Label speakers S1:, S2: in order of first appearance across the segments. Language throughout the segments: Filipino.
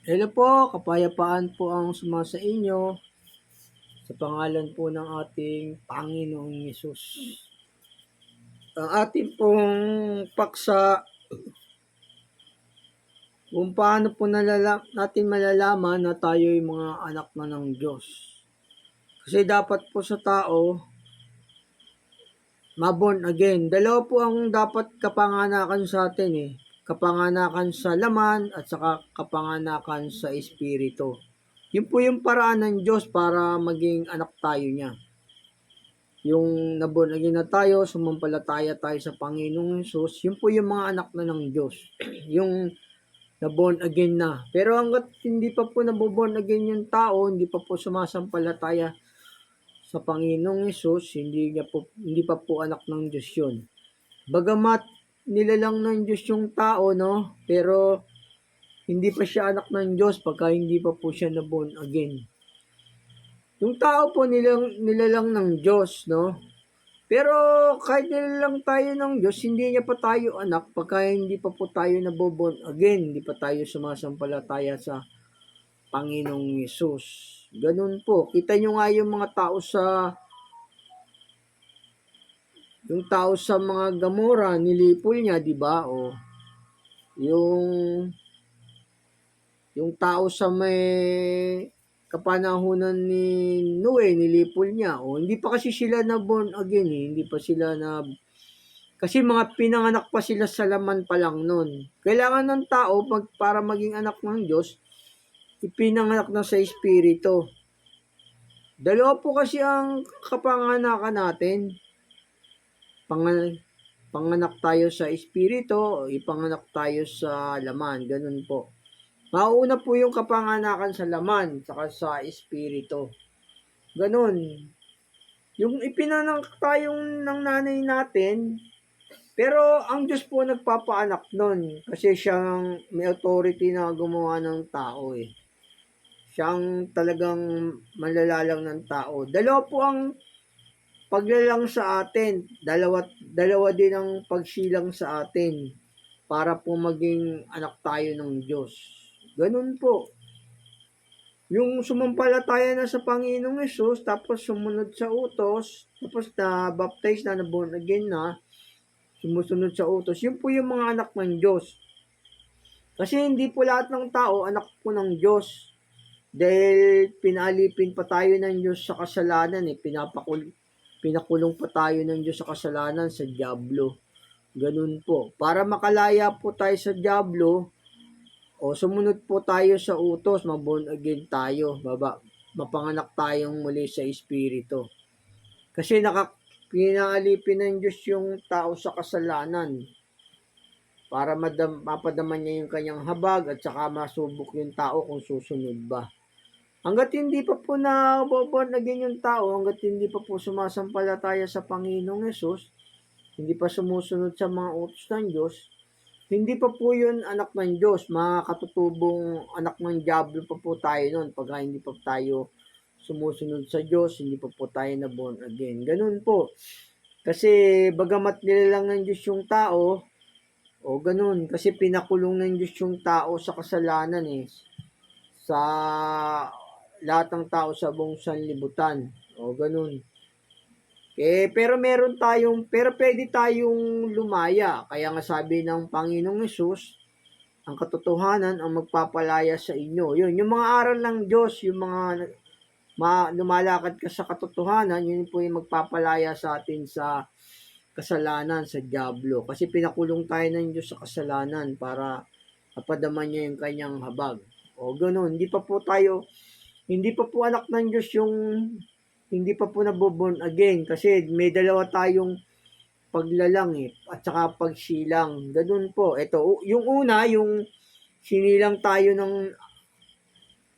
S1: Hello po, kapayapaan po ang sumasa inyo sa pangalan po ng ating Panginoong Yesus. Ang ating pong paksa kung paano po natin malalaman na tayo ay mga anak na ng Diyos. Kasi dapat po sa tao, ma-born again. Dalawa po ang dapat kapanganakan sa atin eh. Kapanganakan sa laman at saka kapanganakan sa espiritu. Yun po yung paraan ng Diyos para maging anak tayo niya. Yung na-born again na tayo, sumampalataya tayo sa Panginoong Hesus, yun po yung mga anak na ng Diyos. Yung na-born again na. Pero hanggat hindi pa po na-born again yung tao, hindi pa po sumasampalataya sa Panginoong Hesus, hindi pa po anak ng Diyos yun. Bagamat nilalang ng Diyos yung tao, no? Pero hindi pa siya anak ng Diyos pagka hindi pa po siya na-born again. Yung tao po nilalang ng Diyos, no? Pero kahit nilalang tayo ng Diyos, hindi niya pa tayo anak pagka hindi pa po tayo naboborn again, hindi pa tayo sumasampalataya sa Panginoong Yesus. Ganun po. Kita nyo nga yung tao sa mga Gamora, nilipol niya, di ba? O yung tao sa may kapanahunan ni Noe, nilipol niya. O hindi pa kasi sila na born again, eh. Hindi pa sila na kasi mga pinanganak pa sila sa laman pa lang nun. Kailangan ng tao para maging anak ng Diyos, ipinanganak na sa Espiritu. Dalawa po kasi ang kapanganakan natin. Panganak tayo sa Espiritu, o ipanganak tayo sa laman. Ganun po. Mauuna po yung kapanganakan sa laman, saka sa Espiritu. Ganun. Yung ipinanganak tayong ng nanay natin, pero ang Diyos po nagpapaanak nun kasi siyang may authority na gumawa ng tao eh. Siyang talagang manlalalang ng tao. Dalawa po ang paglalang sa atin. Dalawa din ang pagsilang sa atin para po maging anak tayo ng Diyos. Ganun po. Yung sumampalataya na sa Panginoong Hesus, tapos sumunod sa utos, tapos na-baptize na born again na, sumusunod sa utos, yun po yung mga anak ng Diyos. Kasi hindi po lahat ng tao anak po ng Diyos. Dahil pinalipin pa tayo ng Diyos sa kasalanan eh. Pinakulong pa tayo ng Diyos sa kasalanan sa Diablo. Ganun po. Para makalaya po tayo sa Diablo, o sumunod po tayo sa utos, ma-born again tayo. Mapanganak tayong muli sa Espiritu. Kasi pinalipin ng Diyos yung tao sa kasalanan para mapadaman niya yung kanyang habag at saka masubok yung tao kung susunod ba. Hanggat hindi pa po na-born again yung tao, hanggat hindi pa po sumasampalataya sa Panginoong Hesus, hindi pa sumusunod sa mga utos ng Diyos, hindi pa po yun anak ng Diyos. Mga katutubong anak ng Diablo pa po tayo nun pagka hindi pa tayo sumusunod sa Diyos, hindi pa po tayo na born again. Ganun po. Kasi bagamat nilalang ng Diyos yung tao, o ganun, kasi pinakulong ng Diyos yung tao sa kasalanan eh. Sa lahat ng tao sa buong sanlibutan. O ganun. Pero pwede tayong lumaya. Kaya nga sabi ng Panginoong Hesus, ang katotohanan ang magpapalaya sa inyo. Yun, yung mga aral ng Diyos, yung mga lumalakad ka sa katotohanan, yun po yung magpapalaya sa atin sa kasalanan, sa Diablo. Kasi pinakulong tayo ng Diyos sa kasalanan para napadaman niya yung kanyang habag. O ganun, hindi pa po anak ng Diyos yung hindi pa po naboborn again kasi may dalawa tayong paglalang eh, at saka pagsilang. Ganun po. Ito, yung una, yung sinilang tayo ng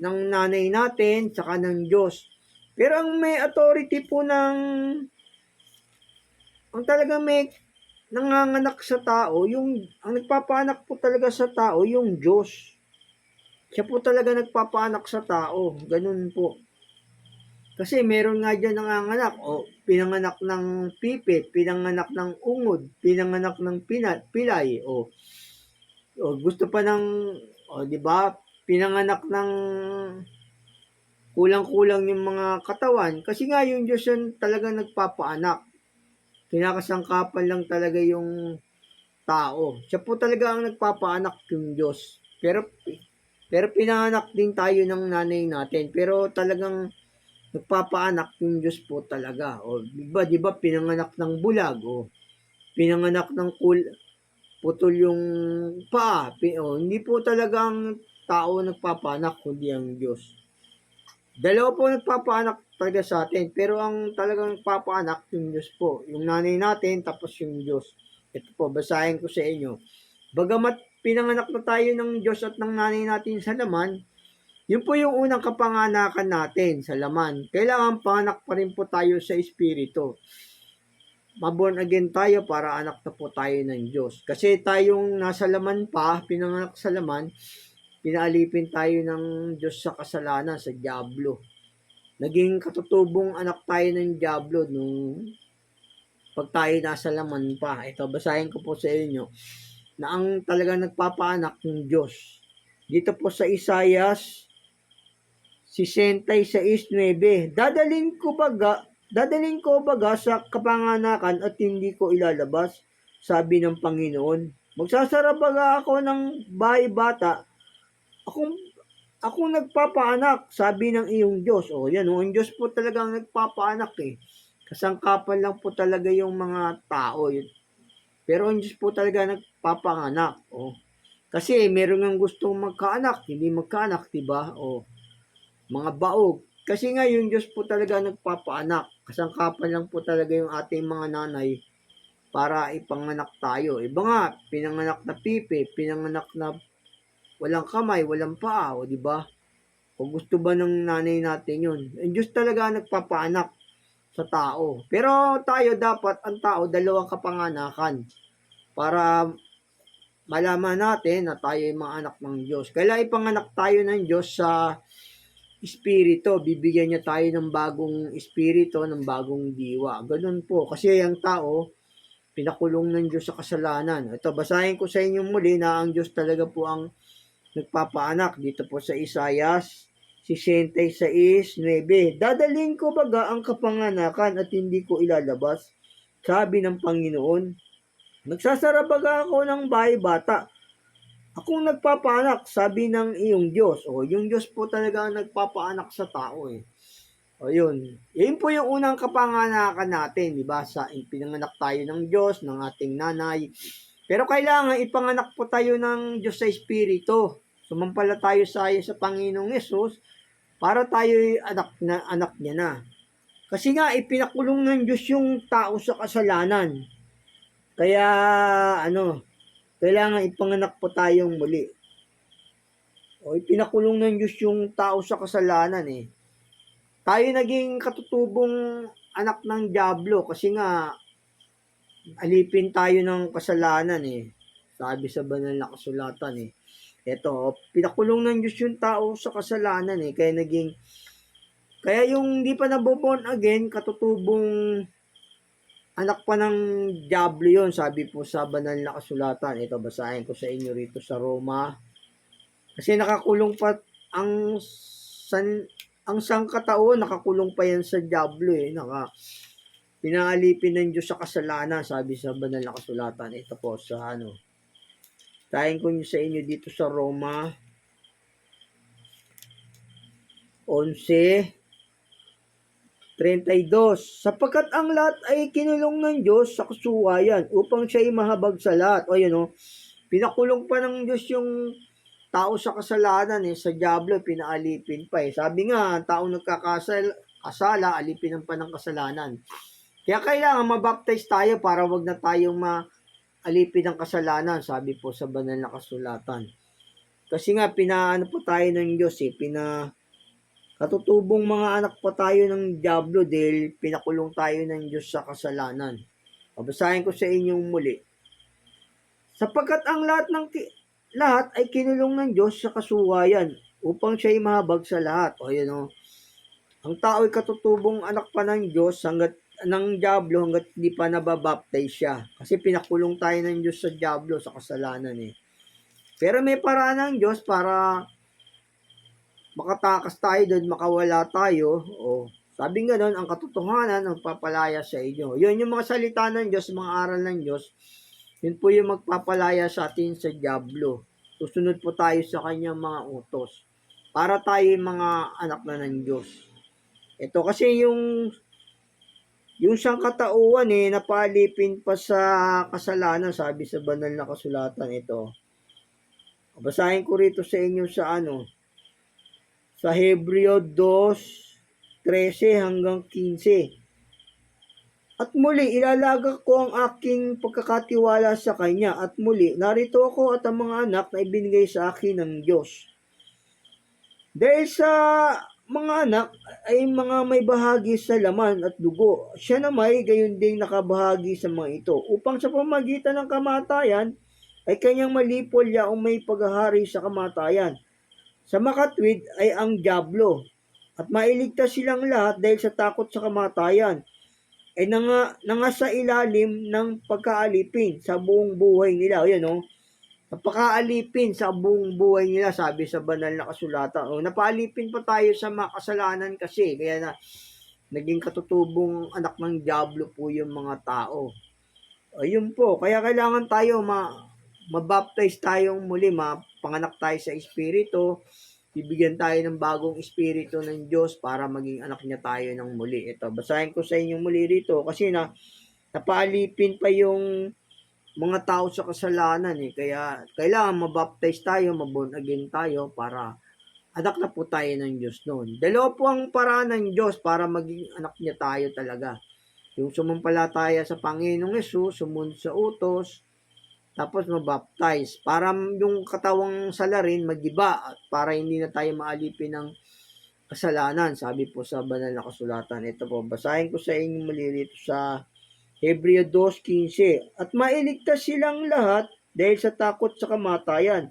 S1: nanay natin, saka ng Diyos. Pero ang may authority po ang talagang may nanganganak sa tao, ang nagpapaanak po talaga sa tao, yung Diyos. Siya po talaga nagpapaanak sa tao. Ganun po. Kasi meron nga dyan nanganganak. O, pinanganak ng pipit, pinanganak ng ungod, pinanganak ng pilay. O gusto pa ng, di ba? pinanganak ng kulang-kulang yung mga katawan. Kasi nga yung Diyos yun talagang nagpapaanak. Kinakasangkapan lang talaga yung tao. Siya po talaga ang nagpapaanak, yung Diyos. Pero pinanganak din tayo ng nanay natin. Pero talagang nagpapaanak yung Diyos po talaga. O di ba pinanganak ng bulag o pinanganak ng putol yung paa. Hindi po talagang tao nagpapaanak kundi ang Diyos. Dalawa po nagpapaanak talaga sa atin, pero ang talagang nagpapaanak yung Diyos po. Yung nanay natin, tapos yung Diyos. Ito po, basahin ko sa inyo. Bagamat pinanganak na tayo ng Diyos at ng nanay natin sa laman, yun po yung unang kapanganakan natin sa laman. Kailangan panganak pa rin po tayo sa Espiritu. Maborn again tayo para anak na po tayo ng Diyos. Kasi tayong nasa laman pa, pinanganak sa laman, pinaalipin tayo ng Diyos sa kasalanan, sa Diablo. Naging katutubong anak tayo ng Diablo nung pag tayo nasa laman pa. Ito, basahin ko po sa inyo na ang talagang nagpapaanak ng Diyos. Dito po sa Isaias 66:9, dadalhin ko baga sa kapanganakan at hindi ko ilalabas, sabi ng Panginoon. Magsasara baga ako ng bahay bata, akong nagpapaanak, sabi ng iyong Diyos. O yan, ang Diyos po talagang nagpapaanak eh. Kasangkapan lang po talaga yung mga tao. Pero ang Diyos po talaga nagpapanganak. O, kasi meron ng gustong magkaanak, hindi magkaanak, diba? O, mga baog. Kasi nga yung Diyos po talaga nagpapaanak. Kasangkapan lang po talaga yung ating mga nanay para ipanganak tayo. Iba nga, pinanganak na pipi, pinanganak na walang kamay, walang paa, o di ba? O gusto ba ng nanay natin yun? Ang Diyos talaga nagpapaanak sa tao. Pero tayo dapat, ang tao, dalawang kapanganakan para malaman natin na tayo ay mga anak ng Diyos. Kailangan ipanganak tayo ng Diyos sa espiritu. Bibigyan niya tayo ng bagong espiritu, ng bagong diwa. Ganun po. Kasi ang tao, pinakulong ng Diyos sa kasalanan. Ito, basahin ko sa inyo muli na ang Diyos talaga po ang nagpapaanak. Dito po sa Isaias 66:9. Dadalhin ko baga ang kapanganakan at hindi ko ilalabas, sabi ng Panginoon. Nagsasara baga ako ng bahay bata, akong nagpapaanak, sabi ng iyong Diyos. O, yung Diyos po talaga ang nagpapaanak sa tao eh. O yun. Yun po yung unang kapanganakan natin, di ba? Pinanganak tayo ng Diyos, ng ating nanay. Pero kailangan ipanganak po tayo ng Diyos sa Espiritu. Sumampala tayo sa Panginoong Yesus para tayo anak niya na. Kasi nga, ipinakulong ng Diyos yung tao sa kasalanan. Kaya, kailangan ipanganak po tayong muli. O, ipinakulong ng Diyos yung tao sa kasalanan eh. Tayo naging katutubong anak ng Diablo kasi nga, alipin tayo ng kasalanan eh. Sabi sa banal na kasulatan eh. Ito, pinakulong ng Diyos yung tao sa kasalanan eh. Kaya yung hindi pa naboborn again, katutubong anak pa ng Diablo yun, sabi po sa banal na kasulatan. Ito, basahin ko sa inyo rito sa Roma. Kasi nakakulong pa ang sangkatao, nakakulong pa yan sa Diablo eh. Pinaalipin ng Diyos sa kasalanan, sabi sa banal na kasulatan. Ito po sa tayin ko nyo sa inyo dito sa Roma 11:32. Sapagkat ang lahat ay kinulong ng Diyos sa kasuwayan upang siya ay mahabag sa lahat. O yun o, pinakulong pa ng Diyos yung tao sa kasalanan eh. Sa Diablo, pinaalipin pa eh. Sabi nga, tao nagkakasala, alipin ng panang kasalanan. Kaya kailangan mabaptize tayo para wag na tayong alipin ng kasalanan, sabi po sa banal na kasulatan. Kasi nga, pinaano po tayo ng Diyos eh, katutubong mga anak pa tayo ng Diablo dahil pinakulong tayo ng Diyos sa kasalanan. Babasahin ko sa inyong muli. Sapagkat ang lahat ay kinulong ng Diyos sa kasuwayan upang siya ay mahabag sa lahat. O yun o. Ang tao ay katutubong anak pa ng Diyos ng Diablo hanggat hindi pa nababaptize siya. Kasi pinakulong tayo ng Diyos sa Diablo sa kasalanan eh. Pero may paraan ng Diyos para makatakas tayo doon, makawala tayo. Sabi nga doon, ang katotohanan ang papalaya sa inyo. Yun yung mga salita ng Diyos, mga aral ng Diyos. Yun po yung magpapalaya sa atin sa dyablo. Susunod po tayo sa kanyang mga utos. Para tayo mga anak na ng Diyos. Ito kasi yung siyang katauhan napalipin pa sa kasalanan, sabi sa banal na kasulatan ito. Basahin ko rito sa inyo sa Hebreo 2:13 hanggang 15. At muli, ilalaga ko ang aking pagkakatiwala sa Kanya. At muli, narito ako at ang mga anak na ibinigay sa akin ng Diyos. Dahil sa mga anak ay mga may bahagi sa laman at dugo. Siya na may gayon ding nakabahagi sa mga ito. Upang sa pamagitan ng kamatayan, ay kanyang malipol yaong may paghahari sa kamatayan. Sa makatwid ay ang dyablo. At mailigtas silang lahat dahil sa takot sa kamatayan ay nangasa ilalim ng pagkaalipin sa buong buhay nila. Ayan napakaalipin sa buong buhay nila, sabi sa banal na kasulatan. Napaalipin pa tayo sa mga kasalanan kasi, kaya na naging katutubong anak ng dyablo po yung mga tao. Ayun po, kaya kailangan tayo mabaptize tayong muli, mapanganak tayo sa Espiritu, bibigyan tayo ng bagong Espiritu ng Diyos para maging anak niya tayo ng muli. Ito, basahin ko sa inyo muli rito kasi napaalipin pa yung mga tao sa kasalanan kaya kailangan mabaptize tayo, maborn again tayo para anak na po tayo ng Diyos noon. Dalawa po ang paraan ng Diyos para maging anak niya tayo talaga. Yung sumampalataya sa Panginoong Hesus, sumunod sa utos, tapos mabaptize. Para yung katawang salarin magiba at para hindi na tayo maalipin ng kasalanan. Sabi po sa banal na kasulatan. Ito po, basahin ko sa inyo muli rito sa Hebreo 2:15. At mailigtas silang lahat dahil sa takot sa kamatayan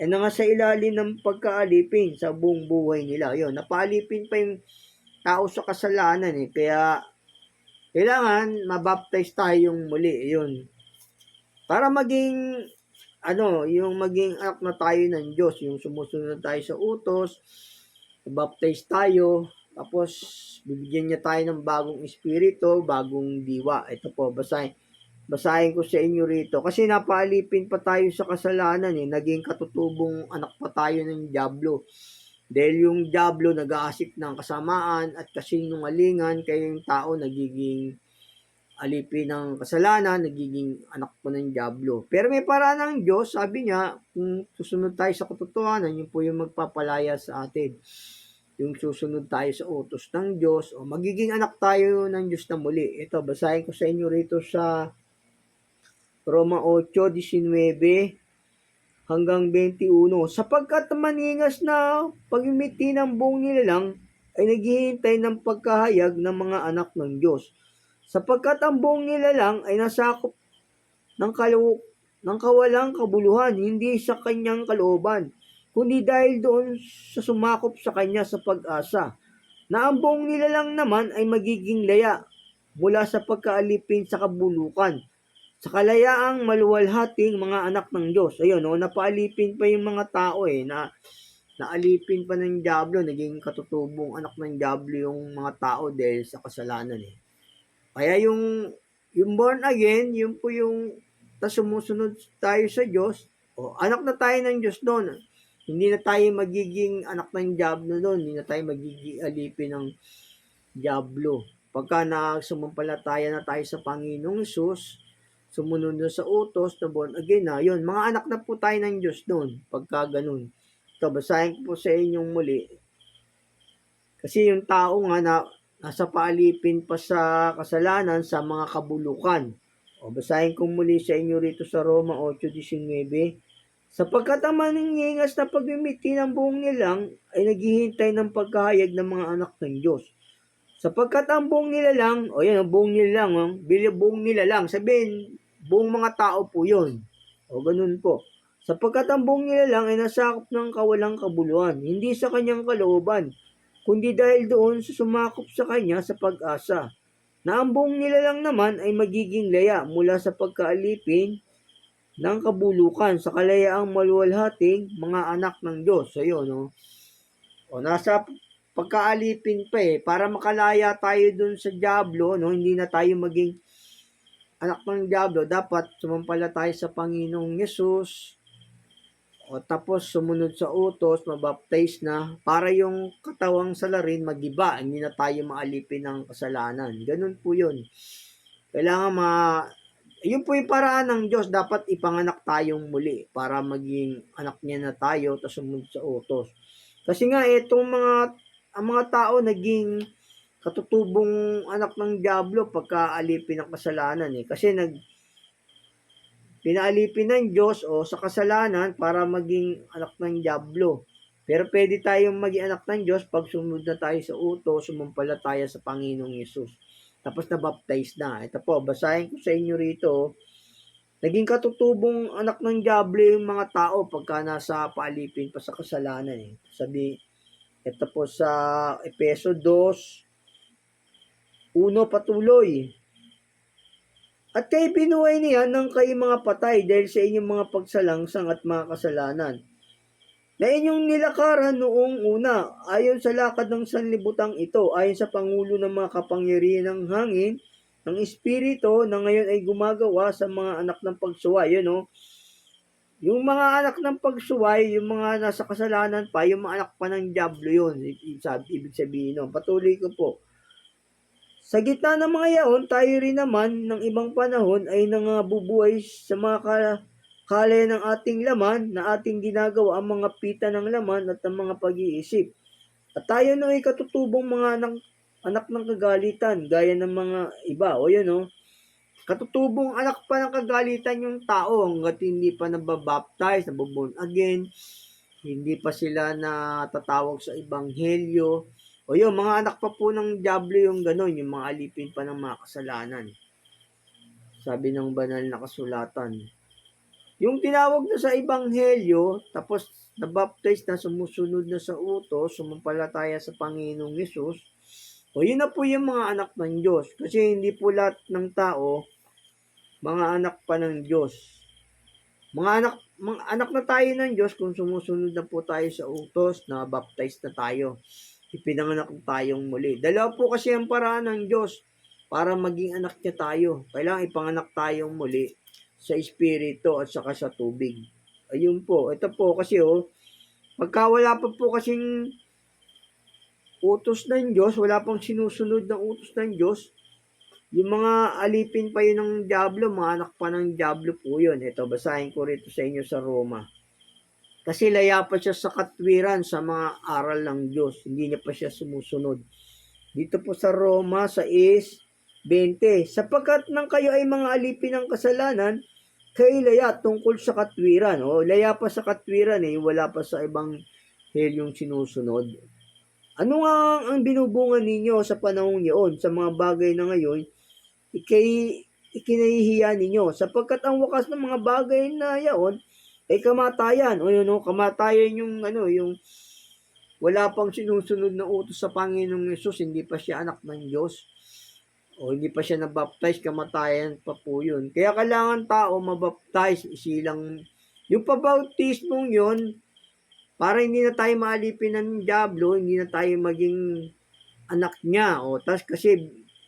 S1: ay nangasa ilalim ng pagkaalipin sa buong buhay nila. Yun, napaalipin pa yung tao sa kasalanan kaya kailangan mabaptize tayong muli. Yun. Para maging yung maging anak na tayo ng Diyos, yung sumusunod tayo sa utos, baptize tayo, tapos bibigyan niya tayo ng bagong espiritu, bagong diwa. Ito po, basahin ko sa inyo rito. Kasi napaalipin pa tayo sa kasalanan naging katutubong anak pa tayo ng dyablo. Dahil yung dyablo nag-aasik ng kasamaan at kasinungalingan, kaya yung tao nagiging alipin ng kasalanan, nagiging anak po ng dyablo. Pero may paraan ng Diyos, sabi niya, kung susunod tayo sa katotohanan, yun po yung magpapalaya sa atin. Yung susunod tayo sa utos ng Diyos, magiging anak tayo ng Diyos na muli. Ito, basahin ko sa inyo rito sa Roma 8:19 hanggang 21. Sapagkat maningas na pagmimiti ng buong nilalang ay naghihintay ng pagkahayag ng mga anak ng Diyos. Sapagkat ang buong nilalang ay nasakop ng kawalang kabuluhan, hindi sa kanyang kalooban, kundi dahil doon sa sumakop sa kanya sa pag-asa, na ang buong nilalang naman ay magiging laya mula sa pagkaalipin sa kabulukan, sa kalayaang maluwalhating mga anak ng Diyos. Ayun, napaalipin pa yung mga tao na naalipin pa ng dyablo, naging katutubong anak ng dyablo yung mga tao dahil sa kasalanan Kaya yung born again, yun po yung sumusunod tayo sa Diyos, anak na tayo ng Diyos doon. Hindi na tayo magiging anak ng dyablo doon, hindi na tayo magiging alipin ng dyablo. Pagka sumampalataya na tayo sa Panginoong Hesus, sumunod na sa utos na born again yun, mga anak na po tayo ng Diyos doon, pagka ganun. Ito, basahin ko po sa inyong muli. Kasi yung tao nga nasa paalipin pa sa kasalanan sa mga kabulukan. Basahin ko muli sa inyo rito sa Roma 8:19. Sapagkat ang maningingas na pagmimiti ng buong nilalang ay naghihintay ng pagkahayag ng mga anak ng Diyos. Sapagkat ang buong nilalang, ang buong nilalang, buong nilalang, sabihin, buong mga tao po yun. Ganun po. Sapagkat ang buong nilalang ay nasakop ng kawalang kabuluhan, hindi sa kanyang kalooban, kundi dahil doon sa sumakop sa kanya sa pag-asa, na ang buong nilalang naman ay magiging laya mula sa pagkaalipin ng kabulukan sa kalayaang maluwalhating mga anak ng Diyos. O nasa pagkaalipin pa para makalaya tayo dun sa dyablo, no? Hindi na tayo maging anak ng dyablo, dapat sumampalataya sa Panginoong Yesus. O tapos sumunod sa utos, mabaptize na para yung katawang salarin magiba, hindi na tayo maalipin ng kasalanan. Ganun po yun. Kailangan yun po yung paraan ng Diyos, dapat ipanganak tayong muli para maging anak niya na tayo, tapos sumunod sa utos. Kasi nga, ang mga tao naging katutubong anak ng dyablo pagka alipin ng kasalanan Kasi pinaalipin ng Diyos o sa kasalanan para maging anak ng dyablo. Pero pwede tayong maging anak ng Diyos pag sumunod na tayo sa utos, sumampalataya sa Panginoong Yesus. Tapos na-baptize na. Ito po, basahin ko sa inyo rito. Naging katutubong anak ng dyablo yung mga tao pagka nasa paalipin pa sa kasalanan ito po sa Efeso 2:1 patuloy. At kayo binuhay niya ng kayo mga patay dahil sa inyong mga pagsalangsang at mga kasalanan na inyong nilakaran noong una ayon sa lakad ng sanlibutang ito, ayon sa pangulo ng mga kapangyarihan ng hangin, ng espiritu na ngayon ay gumagawa sa mga anak ng pagsuway. Yung mga anak ng pagsuway, yung mga nasa kasalanan pa, yung mga anak pa ng dyablo yun. Ibig sabihin nun. Patuloy ko po. Sa gitna ng mga yaon, tayo rin naman ng ibang panahon ay nangabubuhay sa mga kalay ng ating laman na ating ginagawa ang mga pita ng laman at ang mga pag-iisip. At tayo ay katutubong mga anak ng kagalitan, gaya ng mga iba. Katutubong anak pa ng kagalitan yung tao hanggat hindi pa nababaptize, nabuborn again, hindi pa sila natatawag sa ebanghelyo. Mga anak pa po ng dyablo yung gano'n, yung mga alipin pa ng mga kasalanan. Sabi ng banal na kasulatan. Yung tinawag na sa ebanghelyo, tapos nabaptize na, sumusunod na sa utos, sumampalataya sa Panginoong Yesus, yun na po yung mga anak ng Diyos. Kasi hindi po lahat ng tao, mga anak pa ng Diyos. Mga anak na tayo ng Diyos kung sumusunod na po tayo sa utos, na baptize na tayo. Ipinanganak tayong muli. Dalawa po kasi ang paraan ng Diyos para maging anak niya tayo. Kailangan ipanganak tayong muli sa espiritu at saka sa tubig. Ayun po. Ito po kasi pagka wala pa po kasing utos ng Diyos, wala pang sinusunod ng utos ng Diyos, yung mga alipin pa yun ng dyablo, mga anak pa ng dyablo po yun. Ito, basahin ko rito sa inyo sa Roma. Kasi laya pa siya sa katwiran sa mga aral ng Diyos. Hindi niya pa siya sumusunod. Dito po sa Roma 6:20. Sapagkat nang kayo ay mga alipin ng kasalanan, kayo laya tungkol sa katwiran. Laya pa sa katwiran wala pa sa ibang helyong sinusunod. Ano nga ang binubungan ninyo sa panahong iyon, sa mga bagay na ngayon, ikinahihiya ninyo, sapagkat ang wakas ng mga bagay na yaon ay kamatayan. Kamatayan yung wala pang sinusunod na utos sa Panginoong Yesus, hindi pa siya anak ng Diyos. Hindi pa siya nabaptize, kamatayan pa po yun. Kaya kailangan tao mabaptize, yung pabautismong yun, para hindi na tayo maalipin ng dyablo, hindi na tayo maging anak niya. Tas kasi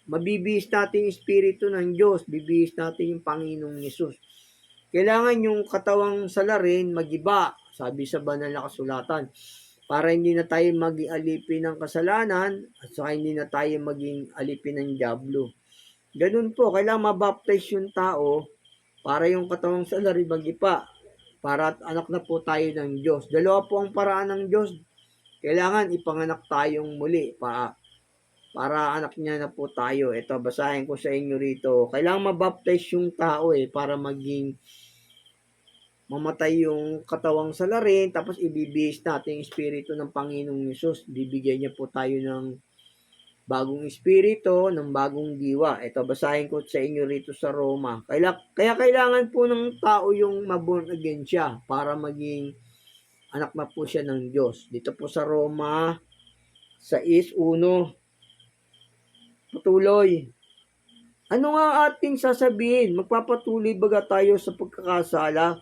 S1: mabibihis natin yung espiritu ng Diyos, bibihis natin yung Panginoong Yesus. Kailangan yung katawang salarin magiba, sabi sa banal na kasulatan, para hindi na tayo maging alipin ng kasalanan at saka hindi na tayo maging alipin ng dyablo. Ganun po, kailangan mabaptize yung tao para yung katawang salarin magiba, para anak na po tayo ng Diyos. Dalawa po ang paraan ng Diyos. Kailangan ipanganak tayong muli para anak niya na po tayo. Ito, basahin ko sa inyo rito. Kailangan mabaptize yung tao para maging mamatay yung katawang salarin, tapos ibibihis natin yung espiritu ng Panginoong Yesus. Bibigyan niya po tayo ng bagong espiritu, ng bagong diwa. Ito, basahin ko sa inyo rito sa Roma. Kaya kailangan po ng tao yung maborn again siya para maging anak na po siya ng Diyos. Dito po sa Roma 6:1. Patuloy. Ano nga ating sasabihin? Magpapatuloy baga tayo sa pagkakasala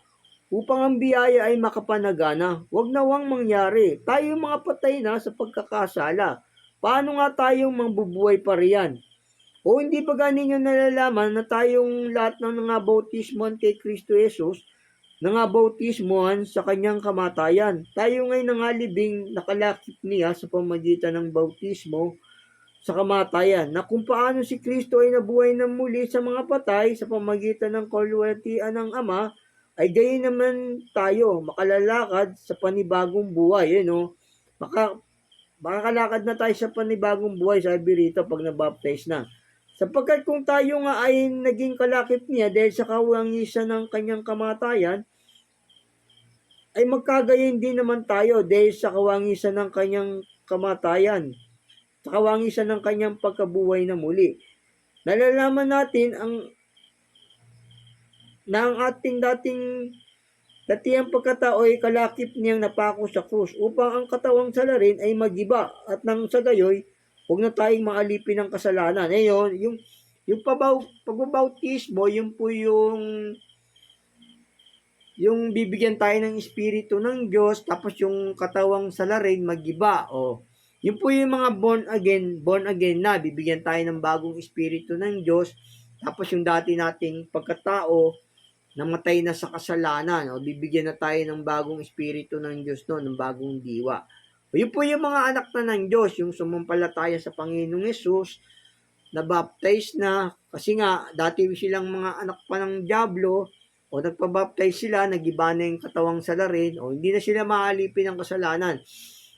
S1: upang ang biyaya ay makapanagana. Huwag nawang mangyari. Tayo mga patay na sa pagkakasala. Paano nga tayong mambubuhay pa riyan? O hindi ba ninyo nalalaman na tayong lahat ng nangabautismohan kay Kristo Jesus, nangabautismohan sa kanyang kamatayan? Tayo ngay nangalibing nakalakip niya sa pamagitan ng bautismo sa kamatayan, na kung paano si Kristo ay nabuhay ng muli sa mga patay sa pamagitan ng kaluwalhatian ng Ama, ay gayon naman tayo makalalakad sa panibagong buhay. Makakalakad na tayo sa panibagong buhay, sabi rito, pag nabaptize na. Sapagkat kung tayo nga ay naging kalakip niya dahil sa kawangisan ng kanyang kamatayan, ay magkagayon din naman tayo dahil sa kawangisan ng kanyang kamatayan, sa kawangisan ng kanyang pagkabuhay na muli. Nalalaman natin na ang ating datihang pagkatao ay kalakip niyang napako sa krus upang ang katawang salarin ay magiba at nang sa gayoy, huwag na tayong maalipin ng kasalanan. Ngayon, yung pagbabautismo, yun po yung bibigyan tayo ng Espiritu ng Diyos, tapos yung katawang salarin magiba. Yun po yung mga born again na, bibigyan tayo ng bagong Espiritu ng Diyos, tapos yung dati nating pagkatao, namatay na sa kasalanan, bibigyan na tayo ng bagong Espiritu ng Diyos ng bagong diwa. Yun po yung mga anak na ng Diyos, yung sumampalataya sa Panginoong Yesus, na baptize na, kasi nga, dati silang mga anak pa ng Diablo, nagpabaptize sila, nagiba na yung katawang salarin, hindi na sila maalipin ng kasalanan.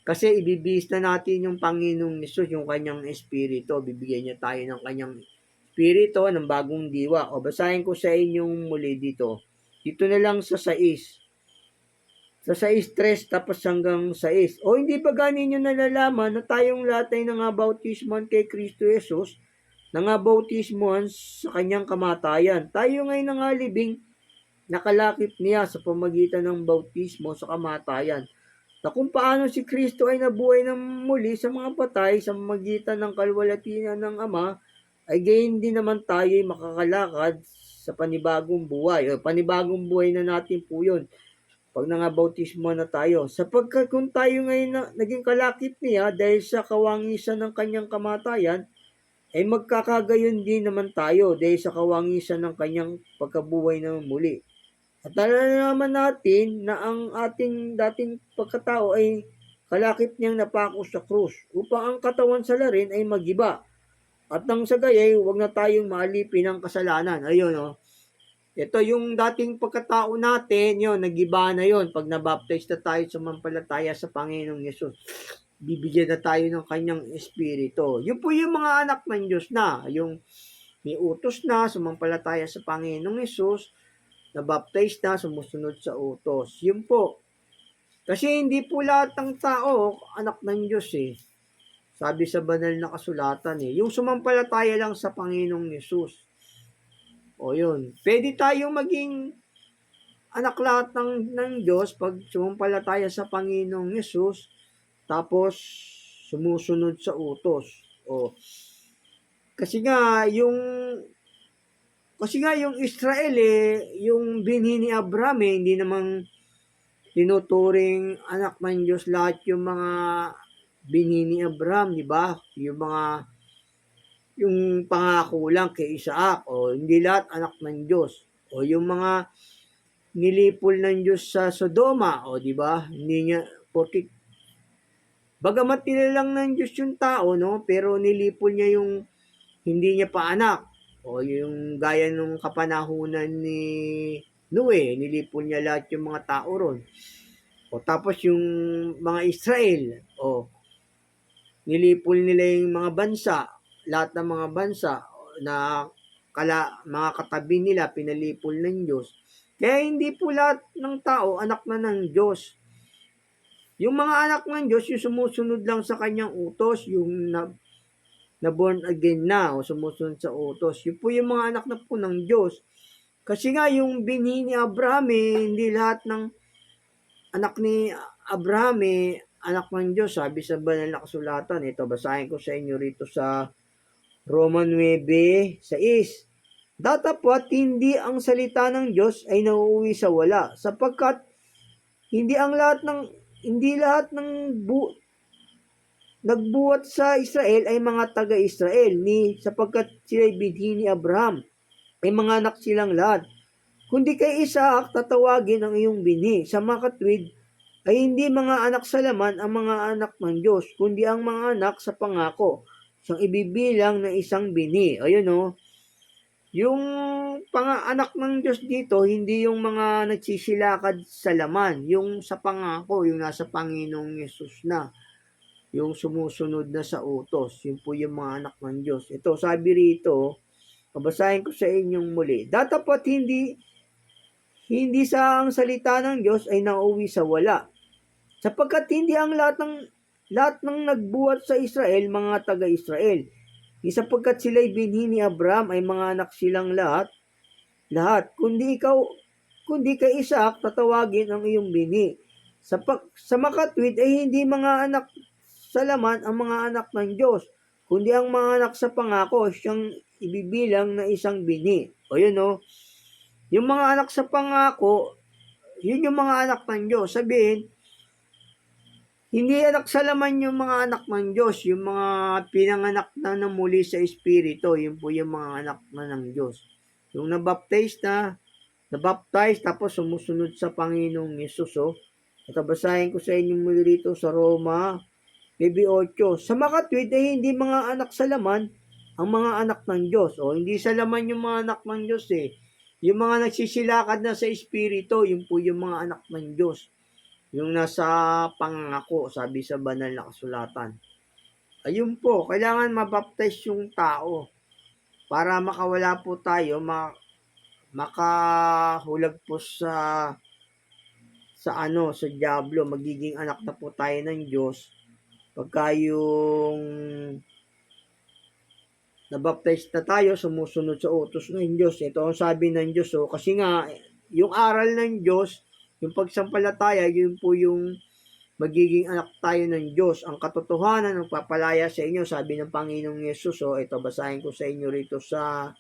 S1: Kasi ibibihis na natin yung Panginoong Yesus, yung kanyang Espiritu, bibigyan niya tayo ng kanyang Espiritu ng bagong diwa. Basahin ko sa inyong muli dito. Dito na lang sa 6. Sa 6:3 tapos hanggang 6. Hindi ba ganin nyo nalalaman na tayong lahat ay nangabautismohan kay Kristo Jesus, nangabautismohan sa kanyang kamatayan. Tayo ngay nangalibing nakalakip niya sa pamagitan ng bautismo sa kamatayan, na kung paano si Kristo ay nabuhay ng muli sa mga patay sa pamagitan ng kaluwalhatian ng Ama, ay gayon din naman tayo ay makakalakad sa panibagong buhay. Panibagong buhay na natin po yun pag nangabautismo na tayo. Sapagkat kung tayo ngayon naging kalakip niya dahil sa kawangisan ng kanyang kamatayan, ay magkakagayon din naman tayo dahil sa kawangisan ng kanyang pagkabuhay na muli. At nalalaman natin na ang ating dating pagkatao ay kalakip niyang napako sa krus upang ang katawan sa larin ay magiba. At nang sa gayay, huwag na tayong maalipin ng kasalanan. Ayun. Ito yung dating pagkatao natin, yun, nagiba na yun. Pag nabaptize na tayo, sumampalataya sa Panginoong Yesus, bibigyan na tayo ng kanyang Espiritu. Yun po yung mga anak ng Diyos na, yung may utos na, sumampalataya sa Panginoong Yesus, nabaptize na, sumusunod sa utos. Yun po. Kasi hindi po lahat ng tao anak ng Diyos eh. Sabi sa banal na kasulatan yung sumampalataya lang sa Panginoong Yesus. Yun. Pwede tayong maging anak lahat ng Diyos pag sumampalataya sa Panginoong Yesus, tapos sumusunod sa utos. Kasi nga yung Israel yung binhi ni Abraham hindi namang tinuturing anak ng Diyos lahat yung mga binhi ni Abraham, di ba? Yung pangako lang kay Isaac, hindi lahat anak ng Diyos. Yung mga nilipol ng Diyos sa Sodoma, di ba? Hindi niya, bagamat nilalang ng Diyos yung tao, pero nilipol niya yung hindi niya pa anak. Yung gaya nung kapanahunan ni Noe, nilipol niya lahat yung mga tao ron. Tapos yung mga Israel, nilipol nila yung mga bansa, lahat ng mga bansa na mga katabi nila, pinalipol ng Diyos. Kaya hindi po lahat ng tao anak na ng Diyos. Yung mga anak ng Diyos, yung sumusunod lang sa kanyang utos, yung na born again na o sumusunod sa utos. Yun po yung mga anak na po ng Diyos. Kasi nga yung binhi ni Abraham hindi lahat ng anak ni Abraham anak ng Diyos. Sabi sa banal na kasulatan, ito basahin ko sa inyo rito sa Roman 9:6. Datapwat hindi ang salita ng Diyos ay nauuwi sa wala, sapagkat hindi ang lahat ng hindi lahat ng nagbuhat sa Israel ay mga taga-Israel, ni sapagkat sila'y binhi ni Abraham, ay mga anak silang lahat. Kundi kay Isaac tatawagin ang iyong binhi. Sa makatwid ay hindi mga anak sa laman ang mga anak ng Diyos, kundi ang mga anak sa pangako, siyang ibibilang na isang binhi. Ayun o, yung anak ng Diyos dito, hindi yung mga nagsisilakad sa laman, yung sa pangako, yung nasa Panginoong Yesus na, yung sumusunod na sa utos, yun po yung mga anak ng Diyos. Ito, sabi rito, babasahin ko sa inyong muli. Datapat hindi sa ang salita ng Diyos ay nauwi sa wala. Sapagkat hindi ang lahat ng nagbuhat sa Israel mga taga-Israel. Di sapagkat sila'y binhi ni Abraham ay mga anak silang lahat, kundi kay Isaac tatawagin ang iyong binhi. Sa makatwid ay hindi mga anak sa laman ang mga anak ng Diyos, kundi ang mga anak sa pangako, siyang ibibilang na isang binhi. O yun o, yung mga anak sa pangako, yun yung mga anak ng Diyos. Sabihin, hindi anak sa laman yung mga anak ng Diyos, yung mga pinanganak na muli sa Espiritu, yun po yung mga anak na ng Diyos. Yung nabaptize, tapos sumusunod sa Panginoong Yesus. At basahin ko sa inyo muli rito sa Roma 9:8. Sa makatwid ay hindi mga anak sa laman ang mga anak ng Diyos. Hindi sa laman yung mga anak ng Diyos eh. Yung mga nagsisilakad na sa Espiritu, yun po yung mga anak ng Diyos. Yung nasa pangako, sabi sa banal na kasulatan. Ayun po, kailangan mabaptize yung tao para makawala po tayo, makahulag po sa diablo, magiging anak na po tayo ng Diyos. Pagka yung nabaptize na tayo, sumusunod sa utos ng Diyos. Ito ang sabi ng Diyos. Kasi nga, yung aral ng Diyos, yung pagsampalataya, yun po yung magiging anak tayo ng Diyos. Ang katotohanan ng papalaya sa inyo, sabi ng Panginoong Yesus. Ito, basahin ko sa inyo rito sa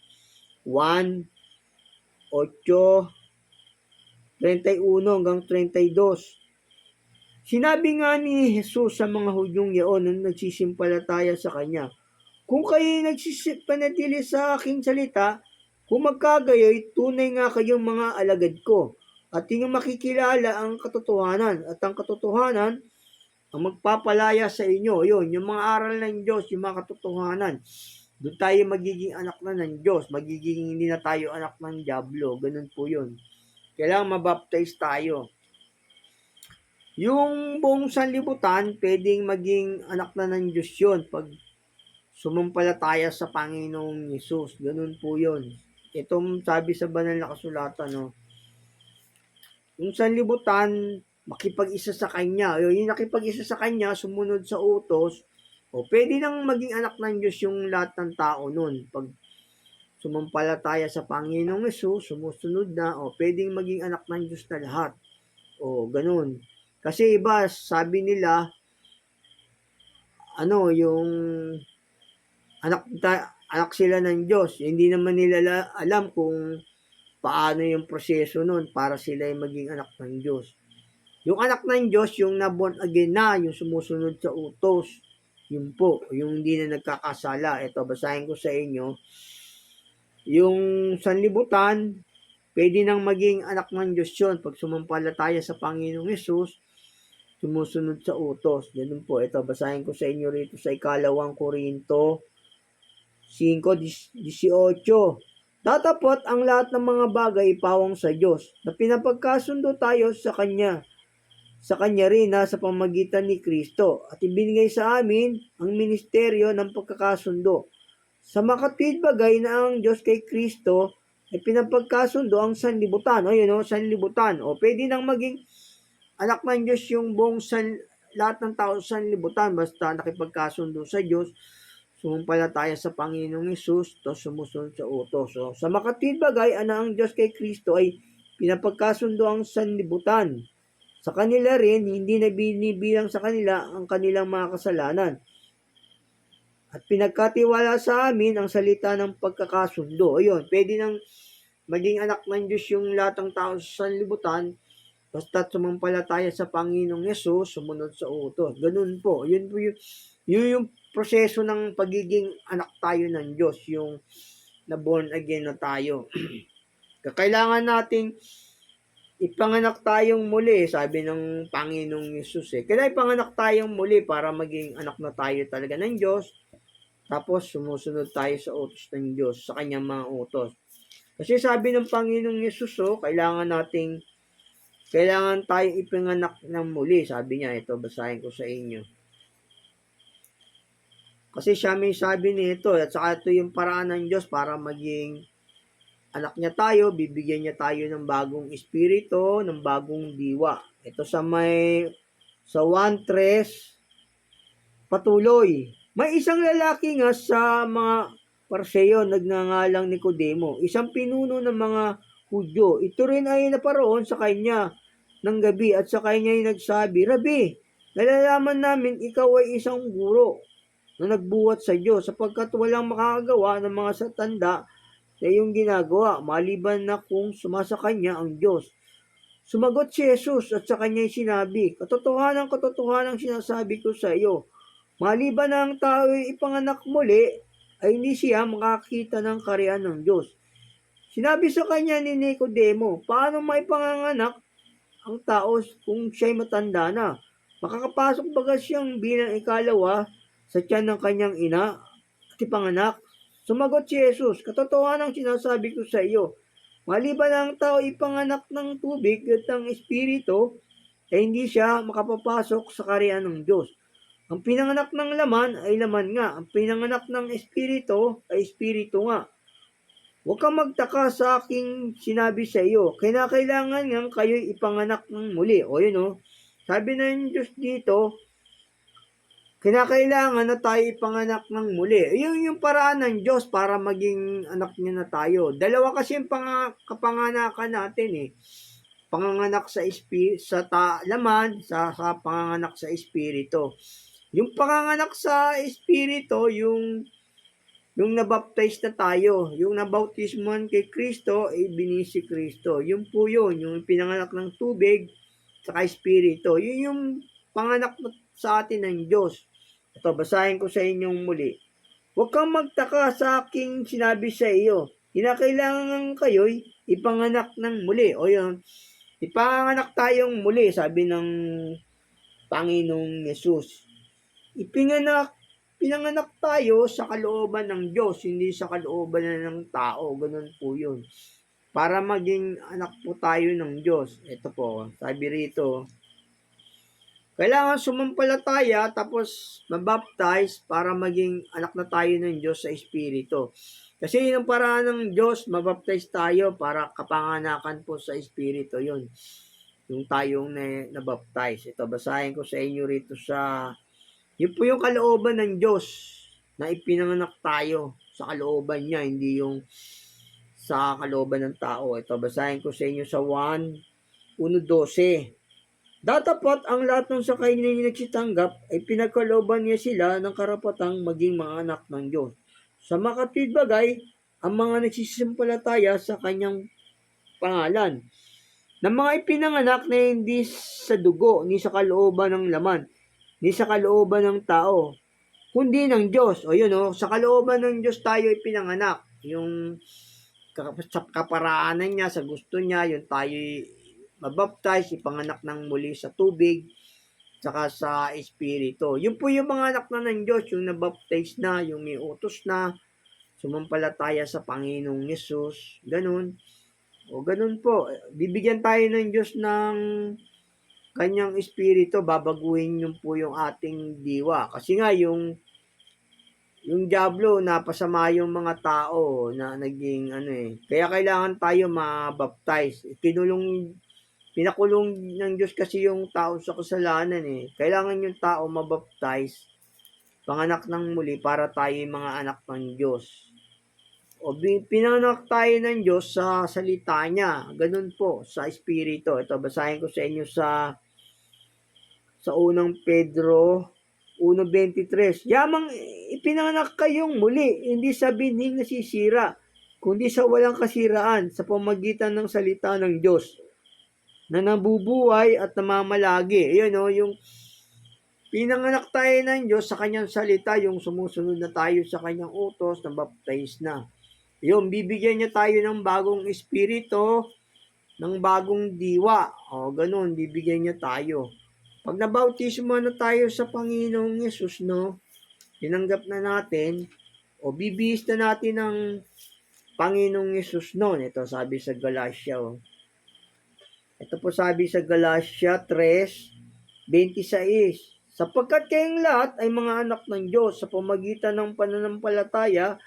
S1: 1:8-31 hanggang 32. Sinabi nga ni Jesus sa mga Hudyong yaon nung nagsisimpalataya sa Kanya, kung kayo nagsipanatili sa aking salita, kung magkagayoy, tunay nga kayong mga alagad ko, at inyong makikilala ang katotohanan, at ang katotohanan ang magpapalaya sa inyo. Yun, yung mga aral ng Diyos, yung mga katotohanan. Doon tayo magiging anak na ng Diyos, magiging hindi na tayo anak ng diablo. Ganun po yun. Kailangan mabaptize tayo. Yung buong sanlibutan, pwedeng maging anak na ng Diyos yun pag sumampalataya sa Panginoong Yesus. Ganun po yun. Itong sabi sa banal na kasulatan, yung sanlibutan, makipag-isa sa Kanya. Yung nakipag-isa sa Kanya, sumunod sa utos, pwede nang maging anak ng Diyos yung lahat ng tao nun. Pag sumampalataya sa Panginoong Yesus, sumusunod na, pwedeng maging anak ng Diyos na lahat. Ganun. Kasi iba, sabi nila, yung anak sila ng Diyos. Hindi naman nila alam kung paano yung proseso nun para sila ay maging anak ng Diyos. Yung anak ng Diyos, yung na-born again na, yung sumusunod sa utos. Yun po, yung hindi na nagkakasala. Ito, basahin ko sa inyo. Yung sanlibutan, pwede nang maging anak ng Diyos yun pag sumampalataya sa Panginoong Yesus, sumusunod sa utos. Ganun po. Ito, basahin ko sa inyo rito sa 2 Korinto 5:18. Tatapot ang lahat ng mga bagay pawang sa Diyos, na pinapagkasundo tayo sa Kanya rin na sa pamagitan ni Kristo, at ibinigay sa amin ang ministeryo ng pagkakasundo. Sa makatwid bagay na ang Diyos kay Kristo ay pinapagkasundo ang sanlibutan. Sanlibutan. Pwede nang maging anak ng Diyos yung buong lahat ng tao sa sanlibutan basta nakipagkasundo sa Diyos, sumampalataya sa Panginoong Hesus, to sumusunod sa utos. Sa makatwid bagay na ang Diyos kay Kristo ay pinapagkasundo ang sanlibutan. Sa kanila rin, hindi na binibilang sa kanila ang kanilang mga kasalanan. At pinagkatiwala sa amin ang salita ng pagkakasundo. Ayun, pwede nang maging anak ng Diyos yung lahat ng tao sa sanlibutan basta't sumampalataya sa Panginoong Yesus, sumunod sa utos. Ganun po. Yun yung proseso ng pagiging anak tayo ng Diyos, yung na born again na tayo. Kailangan nating ipanganak tayong muli, sabi ng Panginoong Yesus eh. Kailangan ipanganak tayong muli para maging anak na tayo talaga ng Diyos. Tapos sumusunod tayo sa utos ng Diyos, sa kanyang mga utos. Kasi sabi ng Panginoong Yesus, kailangan tayong ipanganak ng muli. Sabi niya, ito, basahin ko sa inyo. Kasi siya may sabi nito, at saka ito yung paraan ng Diyos para maging anak niya tayo, bibigyan niya tayo ng bagong espiritu, ng bagong diwa. Ito sa 1:3, patuloy. May isang lalaki nga sa mga Parseyo, nagngangalang Nicodemo, isang pinuno ng mga Hudyo. Ito rin ay naparoon sa kanya ng gabi at sa kanya ay nagsabi, Rabi, nalalaman namin ikaw ay isang guro na nagbuhat sa Diyos sapagkat walang makakagawa ng mga satanda na iyong ginagawa maliban na kung sumasa kanya ang Diyos. Sumagot si Jesus at sa kanya sinabi, katotohanan sinasabi ko sa iyo, maliban na ang tao ay ipanganak muli, ay hindi siya makakita ng kaharian ng Diyos. Sinabi sa kanya ni Nicodemo, paano maipanganak ang tao kung siya'y matanda na? Makakapasok baga siyang bilang ikalawa sa tiyan ng kanyang ina at ipanganak? Sumagot si Jesus, katotohanan sinasabi ko sa iyo, maliban ang tao ipanganak ng tubig at ng espiritu, ay hindi siya makapapasok sa kaharian ng Diyos. Ang pinanganak ng laman ay laman nga. Ang pinanganak ng espiritu ay espiritu nga. Huwag kang magtaka sa aking sinabi sa iyo. Kailangan nga kayo'y ipanganak ng muli. O yun Sabi ng Diyos dito, kinakailangan na tayo ipanganak ng muli. Yun yung paraan ng Diyos para maging anak niya na tayo. Dalawa kasi yung kapanganakan natin eh. Panganganak sa laman, sa panganganak sa espiritu. Yung panganganak sa espiritu, yung nabaptize na tayo, yung nabautismuhan kay Kristo, ay binisi Kristo. Yun po yun, yung pinanganak ng tubig, saka espiritu. Yun yung panganak sa atin ng Diyos. Ito, basahin ko sa inyong muli. Huwag kang magtaka sa aking sinabi sa iyo. Kinakailangan kayo'y ipanganak ng muli. O yun, ipanganak tayong muli, sabi ng Panginoong Yesus. Pinanganak tayo sa kalooban ng Diyos, hindi sa kalooban na ng tao. Ganun po yun. Para maging anak po tayo ng Diyos. Ito po, sabi rito, kailangan sumampalataya tapos mabaptize para maging anak na tayo ng Diyos sa Espiritu. Kasi yun ang paraan ng Diyos, mabaptize tayo para kapanganakan po sa Espiritu yun. Yung tayong nabaptize. Ito, basahin ko sa inyo rito yun po yung kalooban ng Diyos na ipinanganak tayo sa kalooban niya, hindi yung sa kalooban ng tao. Ito, basahin ko sa inyo sa 1:12. Datapat ang lahat ng sa kanya nagsitanggap ay pinagkalooban niya sila ng karapatang maging mga anak ng Diyos. Sa makatwid bagay, ang mga nagsisimpalataya sa kanyang pangalan. Na mga ipinanganak na hindi sa dugo, ni sa kalooban ng laman, ni sa kalooban ng tao, kundi ng Diyos. O yun sa kalooban ng Diyos tayo ipinanganak. Yung sa kaparaanan niya, sa gusto niya, yung tayo mabaptize, ipanganak ng muli sa tubig, saka sa espiritu. Yun po yung mga anak na ng Diyos, yung nabaptize na, yung may utos na, sumampalataya sa Panginoong Yesus, ganun. O ganun po, bibigyan tayo ng Diyos ng kanyang espiritu, babaguhin yun po yung ating diwa. Kasi nga yung diablo napasama yung mga tao na naging Kaya kailangan tayo mabaptize. Pinakulong ng Diyos kasi yung tao sa kasalanan Kailangan yung tao mabaptize, panganak ng muli para tayo mga anak ng Diyos. O pinanganak tayo ng Diyos sa salita niya. Ganun po, sa Espiritu. Ito, basahin ko sa inyo sa unang Pedro 1:23, yamang ipinanganak kayong muli, hindi sa binhing nasisira, kundi sa walang kasiraan sa pamagitan ng salita ng Diyos na nabubuhay at namamalagi. Ayun o, yung pinanganak tayo ng Diyos sa kanyang salita, yung sumusunod na tayo sa kanyang utos, na baptize na. Yung bibigyan niya tayo ng bagong espiritu, ng bagong diwa. O, ganun, bibigyan niya tayo. Pag nabautismo na tayo sa Panginoong Yesus, no, tinanggap na natin, o bibihis na natin ng Panginoong Yesus noon. Ito sabi sa Galatia. Oh. Ito po sabi sa Galatia 3:26. Sapagkat kayong lahat ay mga anak ng Diyos sa pamagitan ng pananampalataya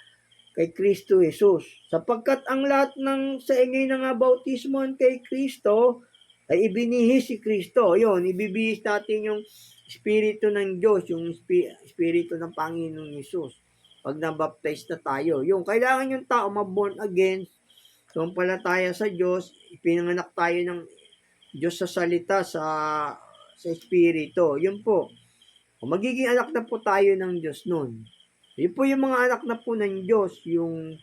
S1: kay Kristo Jesus. Sapagkat ang lahat ng sa inyo'y nangabautismohan kay Kristo, ay ibinihis si Kristo. Yun, ibibihis natin yung Espiritu ng Diyos, yung Espiritu ng Panginoong Yesus. Pag nabaptize na tayo. Yung kailangan yung tao ma-born again, sumampalataya sa Diyos, ipinanganak tayo ng Diyos sa salita, sa Espiritu. Yun po. Magiging anak na po tayo ng Diyos nun. Yun po yung mga anak na po ng Diyos, yung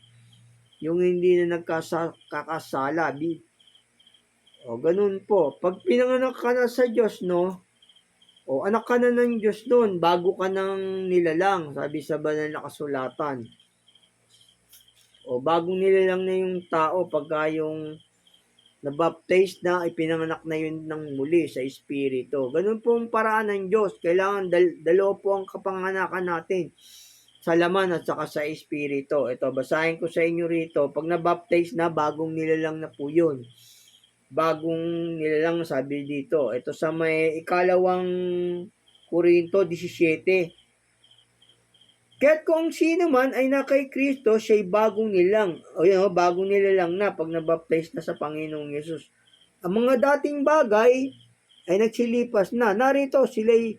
S1: hindi na nagkakasala. O, ganun po. Pag pinanganak ka na sa Diyos, no? O, anak ka na ng Diyos noon, bago ka nang nilalang, sabi sa banal na kasulatan. O, bagong nilalang na yung tao pagka yung nabaptize na, ipinanganak na yun ng muli sa Espiritu. Ganun po ang paraan ng Diyos. Kailangan dalawa po ang kapanganakan natin, sa laman at saka sa Espiritu. Ito, basahin ko sa inyo rito. Pag nabaptize na, bagong nilalang na po yun. Bagong nilalang, sabi dito. Ito sa may 2 Korinto 17. Kaya't kung sino man ay na kay Kristo, siya'y bagong nilang. O yun, bagong nilalang na pag nabaptize na sa Panginoong Yesus. Ang mga dating bagay ay nagsilipas na. Narito, sila'y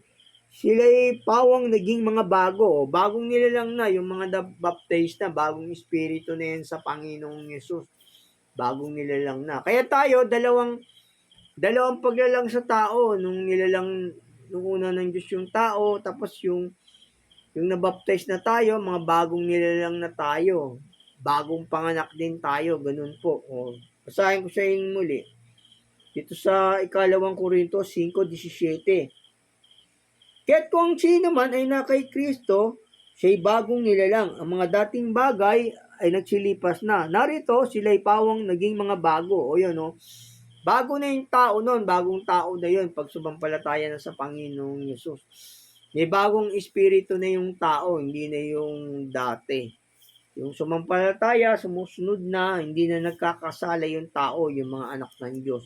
S1: pawang naging mga bago. O, bagong nilalang na yung mga baptize na, bagong espiritu na yan sa Panginoong Yesus. Bagong nilalang na. Kaya tayo, dalawang paglalang sa tao. Nung una ng Diyos yung tao, tapos yung nabaptize na tayo, mga bagong nilalang na tayo. Bagong panganak din tayo, ganun po. O, basahin ko sa inyo muli. Dito sa 2 Korinto 5:17. Kaya't kung sino man ay na kay Kristo, siya'y bagong nilalang. Ang mga dating bagay ay nagsilipas na. Narito, sila'y pawang naging mga bago. O yun, no? Bago na yung tao nun, bagong tao na yun pag sumampalataya na sa Panginoong Yesus. May bagong espiritu na yung tao, hindi na yung dati. Yung sumampalataya, sumusunod na, hindi na nagkakasala yung tao, yung mga anak ng Diyos.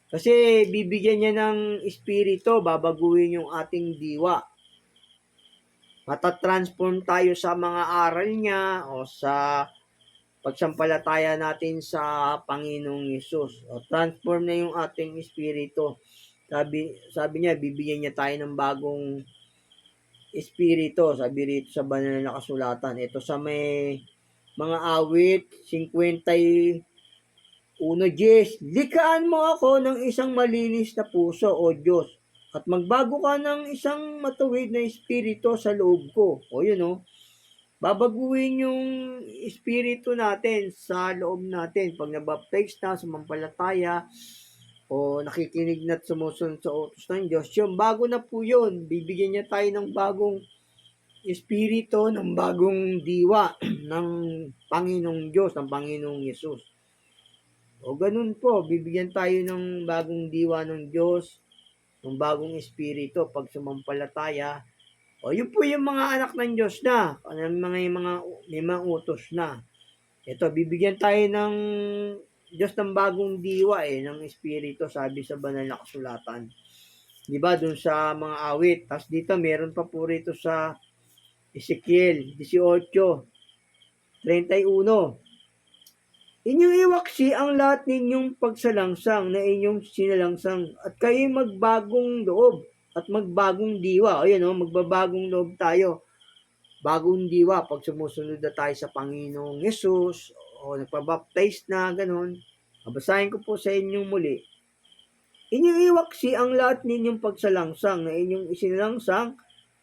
S1: Kasi bibigyan niya ng espiritu, babaguhin yung ating diwa. Matatransform tayo sa mga aral niya o sa pagsampalataya natin sa Panginoong Yesus. O, transform na yung ating espiritu. Sabi niya, bibigyan niya tayo ng bagong espiritu. Sabi rito sa banal na kasulatan. Ito sa may mga awit, 51:10. Likhaan mo ako ng isang malinis na puso, O Diyos, at magbago ka ng isang matuwid na espiritu sa loob ko. O yun, o. Babaguhin yung espiritu natin sa loob natin. Pag nabaptize na, sumampalataya, o nakikinig na at sumusunod sa utos ng Diyos, yung bago na po yun. Bibigyan niya tayo ng bagong espiritu, ng bagong diwa ng Panginoong Diyos, ng Panginoong Yesus. O ganun po, bibigyan tayo ng bagong diwa ng Diyos, ng bagong espiritu pag sumampalataya. O yun po yung mga anak ng Diyos na, may mga utos na. Ito, bibigyan tayo ng Diyos ng bagong diwa ng espiritu, sabi sa banal na kasulatan. Di ba, dun sa mga awit. Tapos dito, meron pa po rito sa Ezekiel 18:31. Inyong iwaksi ang lahat ninyong pagsalangsang na inyong sinalangsang at kayo'y magbagong loob at magbagong diwa. O yan, magbabagong loob tayo. Bagong diwa pag sumusunod na tayo sa Panginoong Yesus o nagpabaptize na, ganun. Babasahin ko po sa inyong muli. Inyong iwaksi ang lahat ninyong pagsalangsang na inyong isinalangsang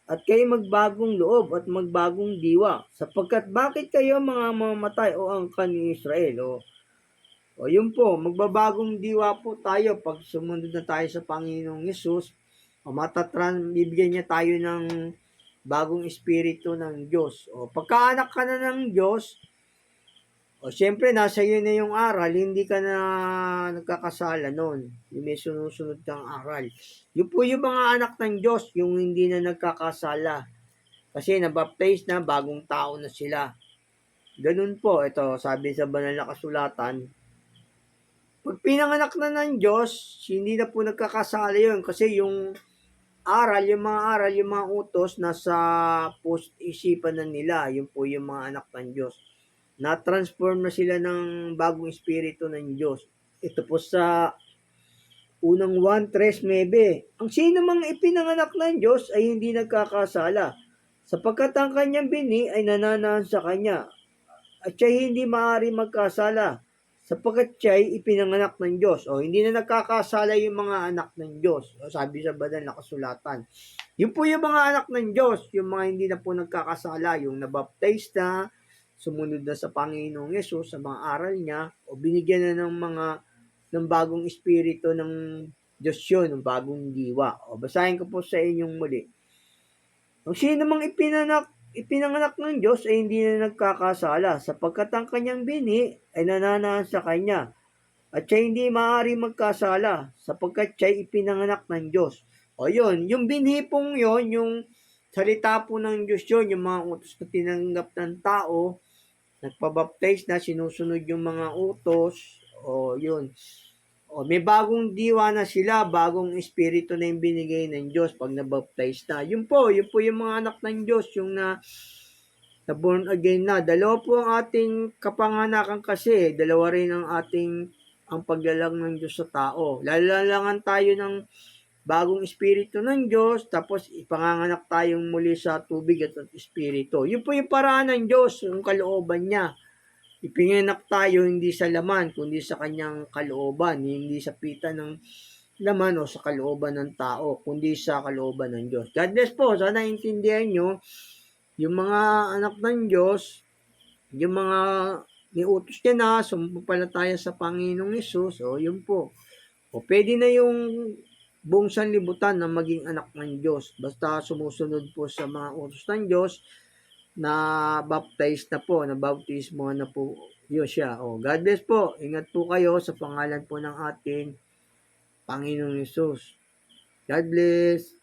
S1: at kayo magbagong loob at magbagong diwa. Sapagkat bakit kayo mga mamamatay o angkan ni Israel? O yun po, magbabagong diwa po tayo pag sumunod na tayo sa Panginoong Yesus. Bibigyan niya tayo ng bagong espiritu ng Diyos. O pagkaanak ka na ng Diyos, o siyempre nasa iyo na yung aral, hindi ka na nagkakasala noon. Yung may sunusunod kang aral. Yun po yung mga anak ng Diyos, yung hindi na nagkakasala. Kasi nabaptize na, bagong tao na sila. Ganun po, ito sabi sa banal na kasulatan, pag pinanganak na ng Diyos, hindi na po nagkakasala yun. Kasi yung yung mga utos, nasa isipan na nila. Yun po yung mga anak ng Diyos. Na-transform na sila ng bagong espiritu ng Diyos. Ito po sa unang 1:3-9. Ang sino mang ipinanganak ng Diyos ay hindi nagkakasala, sapagkat ang kanyang bini ay nananahan sa kanya, at siya'y hindi maaari magkasala, sapagkat siya'y ipinanganak ng Diyos. O, hindi na nagkakasala yung mga anak ng Diyos. O, sabi sa banal na kasulatan. Yun po yung mga anak ng Diyos, yung mga hindi na po nagkakasala, yung nabaptize na, sumunod na sa Panginoong Yesus, sa mga aral niya, o binigyan na ng bagong espiritu ng Diyos yun, ng bagong diwa. O, basahin ko po sa inyong muli. Ang sino mang ipinanganak ng Diyos ay hindi na nagkakasala, sapagkat ang kanyang bini ay nananahan sa kanya, at siya hindi maaari magkasala, sapagkat siya ipinanganak ng Diyos. O yun, yung binhi pong yun, yung salita po ng Diyos yun, yung mga utos na tinanggap ng tao, nagpabaptize na, sinusunod yung mga utos, o yun. O, may bagong diwa na sila, bagong espiritu na yung binigay ng Diyos pag nabaptize na. Yun po yung mga anak ng Diyos, yung na born again na. Dalawa po ang ating kapanganakan kasi, dalawa rin ang paglalang ng Diyos sa tao. Lalalangan tayo ng bagong espiritu ng Diyos, tapos ipanganganak tayong muli sa tubig at espiritu. Yun po yung paraan ng Diyos, yung kalooban niya. Ipinganak tayo hindi sa laman, kundi sa kanyang kalooban, hindi sa pita ng laman o sa kalooban ng tao, kundi sa kalooban ng Diyos. God bless po. Sana intindihan nyo, yung mga anak ng Diyos, yung mga niutos niya na, sumampalataya sa Panginoong Yesus, o yun po. O pwede na yung buong sanlibutan na maging anak ng Diyos. Basta sumusunod po sa mga utos ng Diyos, na baptized na po, na baptismo na po yun siya. O, God bless po. Ingat po kayo sa pangalan po ng ating Panginoong Yesus. God bless.